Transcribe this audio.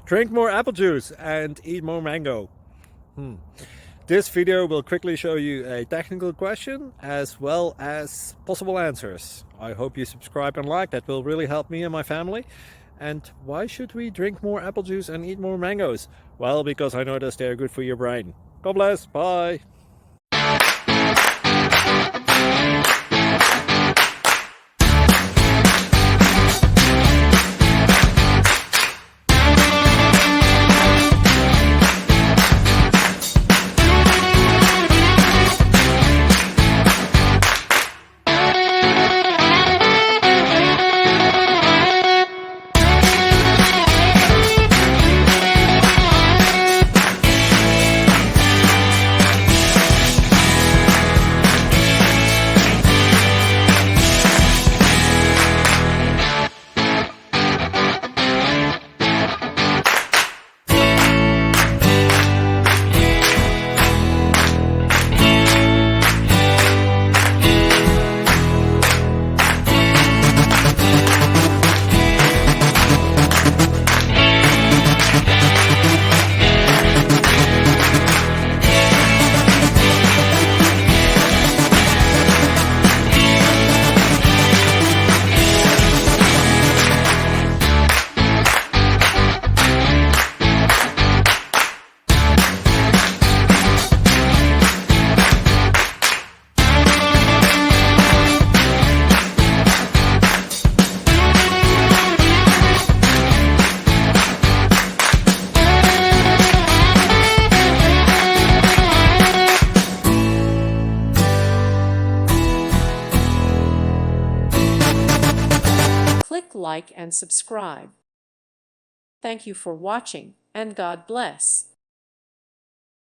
Drink more apple juice and eat more mango. This video will quickly show you a technical question as well as possible answers. I hope you subscribe and like, that will really help me and my family. And why should we drink more apple juice and eat more mangoes? Well, because I noticed they're good for your brain. God bless, bye! Click like and subscribe. Thank you for watching, and God bless.